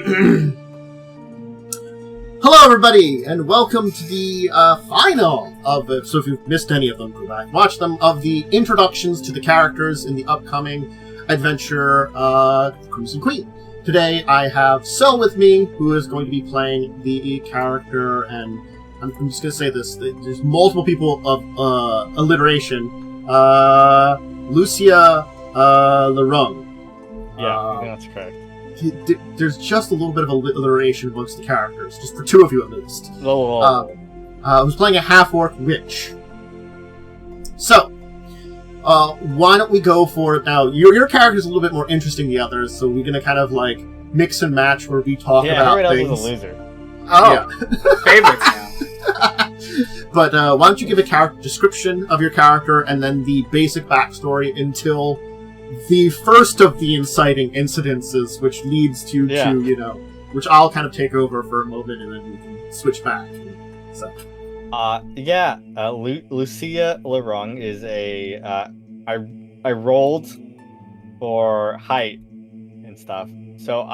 Hello, everybody, and welcome to the final of the. So, if you've missed any of them, go back and watch them. Of the introductions to the characters in the upcoming adventure, Crimson Queen. Today, I have Sel with me, who is going to be playing the character, and I'm just going to say this: there's multiple people of alliteration. Lucia Leroung. Yeah, that's correct. There's just a little bit of alliteration amongst the characters, just for two of you at least. Who's playing a half-orc witch. So, why don't we go for it now? Your character's a little bit more interesting than the others, so we're gonna kind of like mix and match where we talk about things. Yeah, everyone else is a loser. Oh, yeah. Favorites now. But why don't you give a character description of your character and then the basic backstory until the first of the inciting incidences, which leads to which I'll kind of take over for a moment and then we can switch back. So. Lucia Leroung is I rolled for height and stuff. So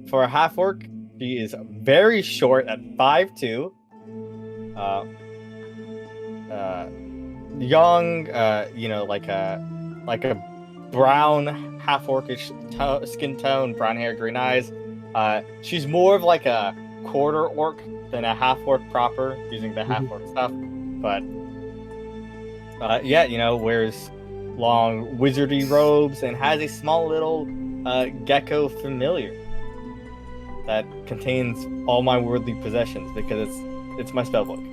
for a half-orc, she is very short at 5'2". Young, like a brown, half-orcish skin tone, brown hair, green eyes. She's more of like a quarter orc than a half-orc proper, using the half-orc stuff. But, wears long wizardy robes and has a small little gecko familiar that contains all my worldly possessions because it's my spellbook.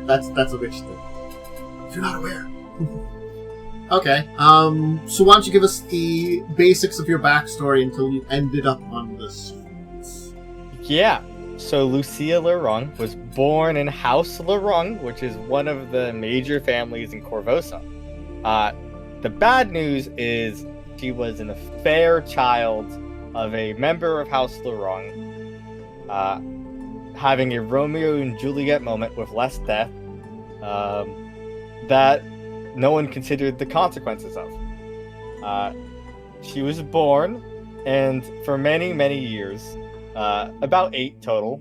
That's a witch thing. If you're not aware. Okay, so why don't you give us the basics of your backstory until you ended up on the streets? Yeah, so Lucia Leroung was born in House Leroung, which is one of the major families in Korvosa. The bad news is she was an affair child of a member of House Leroung, having a Romeo and Juliet moment with less death, that no one considered the consequences of. She was born, and for many, many years, about 8 total,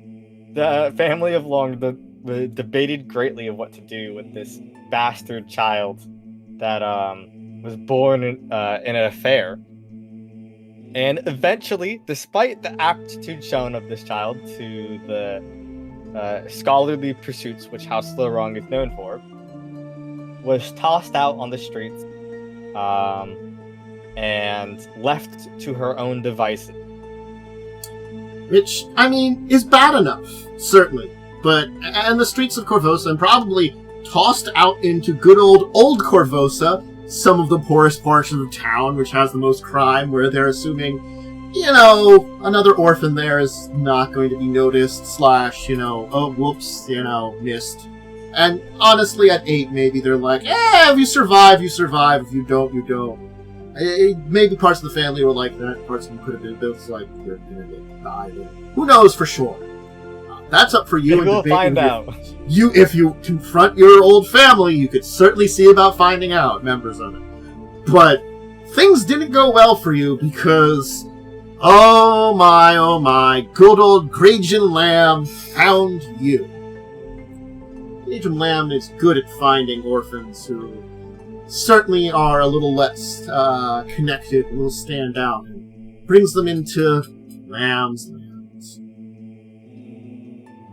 the family of Long debated greatly of what to do with this bastard child that was born in an affair. And eventually, despite the aptitude shown of this child to the scholarly pursuits which House Leroung is known for, was tossed out on the streets and left to her own devices. Which, I mean, is bad enough, certainly. But, and the streets of Korvosa, and probably tossed out into good old Korvosa, some of the poorest portions of town, which has the most crime, where they're assuming, another orphan there is not going to be noticed, / oh, whoops, missed. And honestly, at 8, maybe they're like, if you survive, you survive. If you don't, you don't. Maybe parts of the family were like that. Parts of them could have been built like they're gonna die. Who knows for sure? That's up for you. We'll find out. If you confront your old family, you could certainly see about finding out, members of it. But things didn't go well for you because, oh my, good old Grajan Lamb found you. Agent Lamb is good at finding orphans who certainly are a little less connected, a little stand out, and brings them into Lamb's lands.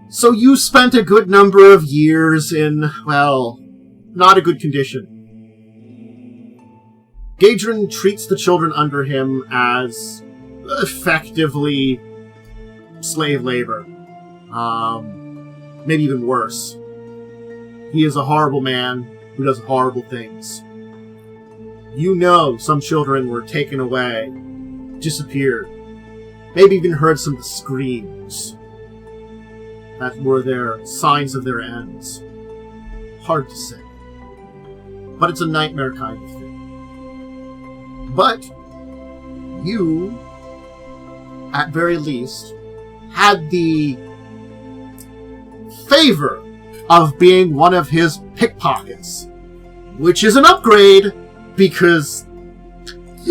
So you spent a good number of years in, well, not a good condition. Gadrin treats the children under him as effectively slave labor. Maybe even worse. He is a horrible man who does horrible things. Some children were taken away, disappeared, maybe even heard some of the screams. That were their signs of their ends. Hard to say. But it's a nightmare kind of thing. But you, at very least, had the favor of being one of his pickpockets, which is an upgrade because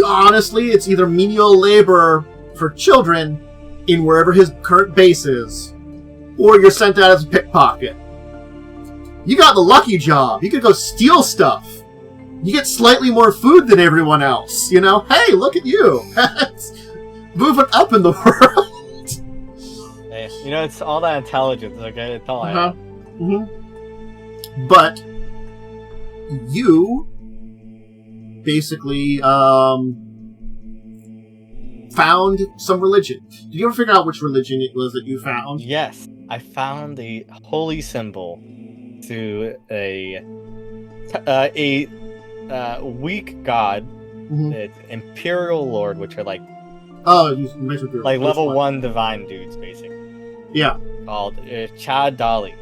honestly it's either menial labor for children in wherever his current base is, or you're sent out as a pickpocket. You got the lucky job. You could go steal stuff. You get slightly more food than everyone else, you know? Hey, look at you. Moving up in the world. Hey, you know, it's all that intelligence, okay? It's all I have. Mm-hmm. But you basically found some religion. Did you ever figure out which religion it was that you found? Yes, I found a holy symbol to a weak god. Mm-hmm. It's Imperial Lord, which are like you mentioned like level 1 divine dudes, basically. Yeah. Called Chad Dali.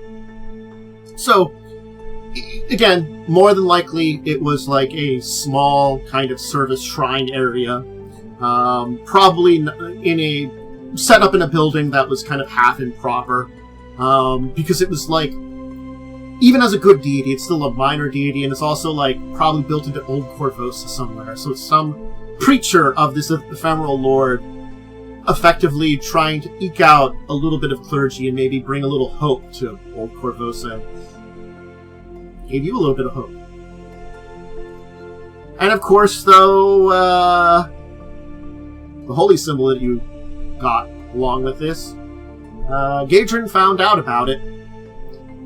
So, again, more than likely, it was like a small kind of service shrine area. Probably set up in a building that was kind of half improper. Because it was like, even as a good deity, it's still a minor deity, and it's also like probably built into old Korvosa somewhere. So it's some preacher of this ephemeral lord effectively trying to eke out a little bit of clergy and maybe bring a little hope to old Korvosa. Gave you a little bit of hope. And of course, though, the holy symbol that you got along with this, Gadrin found out about it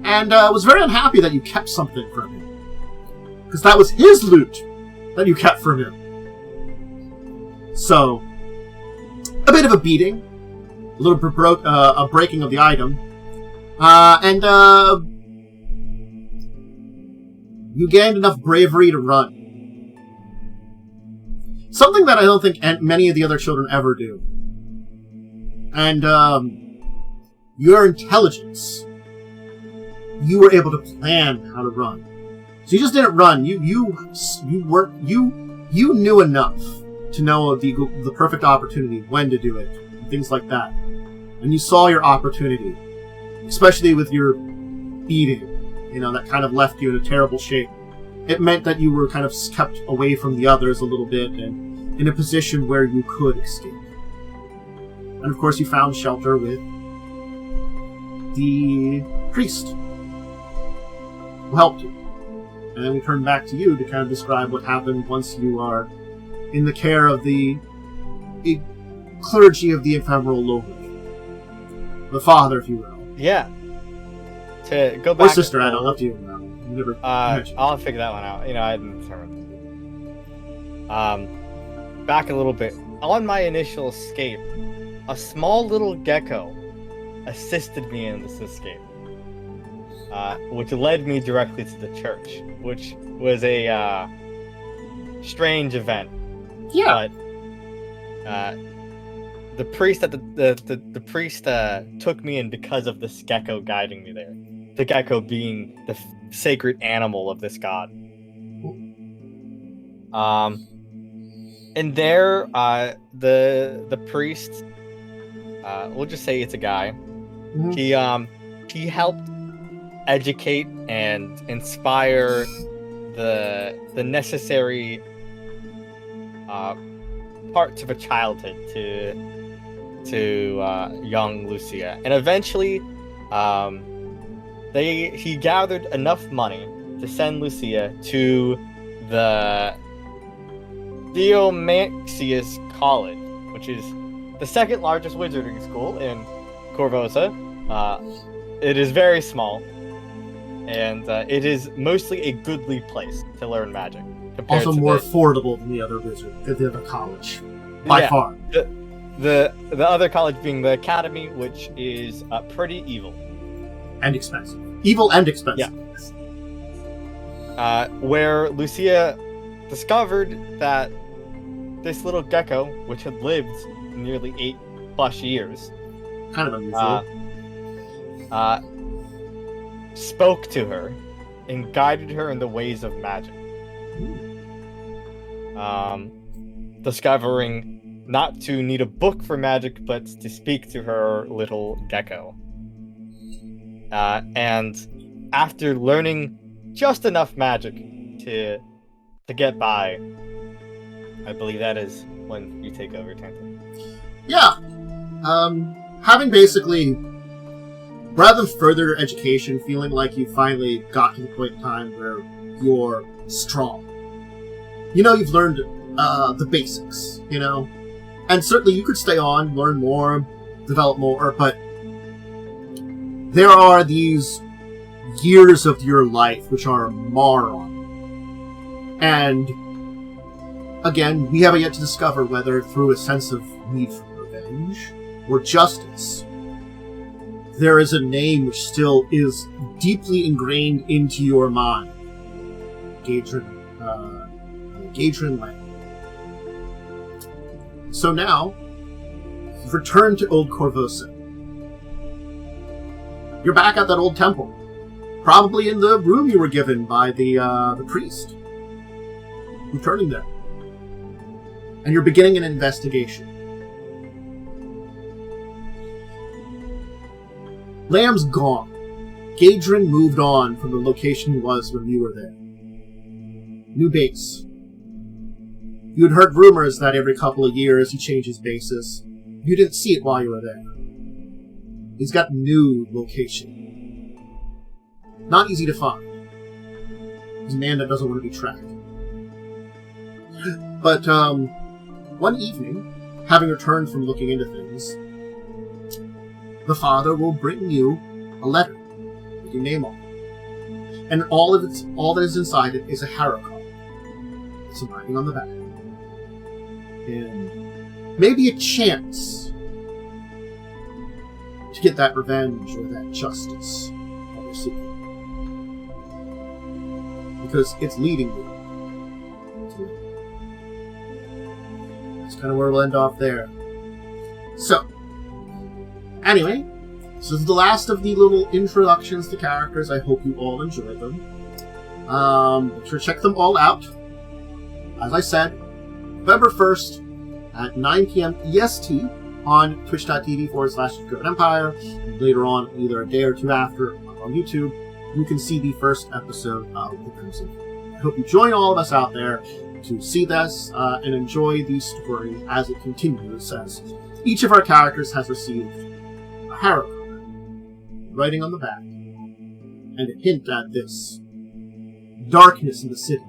and was very unhappy that you kept something from him. Because that was his loot that you kept from him. So, a bit of a beating, a little bit a breaking of the item, and you gained enough bravery to run. Something that I don't think many of the other children ever do. And your intelligence, you were able to plan how to run. So you just didn't run. You knew enough to know the perfect opportunity, when to do it, and things like that. And you saw your opportunity, especially with your beating, that kind of left you in a terrible shape. It meant that you were kind of kept away from the others a little bit and in a position where you could escape. And of course you found shelter with the priest who helped you. And then we turn back to you to kind of describe what happened once you are in the care of the clergy of the ephemeral lord. The father, if you will. Yeah. To go back... Or sister, I don't know. Up to you. I'll figure that one out. I didn't determine. Back a little bit. On my initial escape, a small little gecko assisted me in this escape. Which led me directly to the church, which was a strange event. Yeah. But the priest the priest took me in because of this gecko guiding me there. The gecko being the sacred animal of this god. And there, the priest, we'll just say it's a guy. Mm-hmm. He helped educate and inspire the necessary parts of a childhood to young Lucia, and eventually he gathered enough money to send Lucia to the Theomaxius College, which is the second largest wizarding school in Korvosa. It is very small, and it is mostly a goodly place to learn magic. Also more affordable than the other college, by far. The other college being the academy, which is pretty evil and expensive. Evil and expensive. Yeah. Where Lucia discovered that this little gecko, which had lived nearly 8+ years, kind of unusual, spoke to her and guided her in the ways of magic. Discovering not to need a book for magic, but to speak to her little gecko. And after learning just enough magic to get by, I believe that is when you take over, Tantan. Yeah. Having basically, rather than further education, feeling like you finally got to the point in time where you're strong. You've learned the basics, And certainly you could stay on, learn more, develop more, but there are these years of your life which are mar on. And again, we haven't yet to discover whether through a sense of need for revenge or justice, there is a name which still is deeply ingrained into your mind. Eodred Arabasti. So now, you've returned to Old Korvosa. You're back at that old temple. Probably in the room you were given by the priest. Returning there. And you're beginning an investigation. Lamb's gone. Gadrin moved on from the location he was when you were there. New base. You had heard rumors that every couple of years he changes bases. You didn't see it while you were there. He's got new location. Not easy to find. He's a man that doesn't want to be tracked. But, one evening, having returned from looking into things, the father will bring you a letter with your name on it. And all that is inside it is a harrow card. Some writing on the back. And maybe a chance to get that revenge or that justice that you're seeking. Because it's leading you to it. That's kind of where we'll end off there. So, anyway, this is the last of the little introductions to characters. I hope you all enjoyed them. Make sure to check them all out. As I said, November 1st at 9 p.m. EST on twitch.tv/Dracovin. And later on, either a day or two after, on YouTube, you can see the first episode of The Crimson. I hope you join all of us out there to see this and enjoy the story as it continues, as each of our characters has received a harrow card, writing on the back, and a hint at this darkness in the city.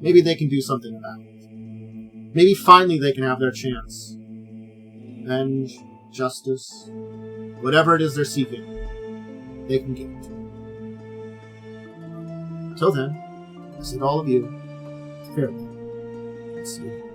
Maybe they can do something about it. Maybe finally they can have their chance. Revenge, justice, whatever it is they're seeking, they can get it. Until then, I say to all of you, farewell. See you.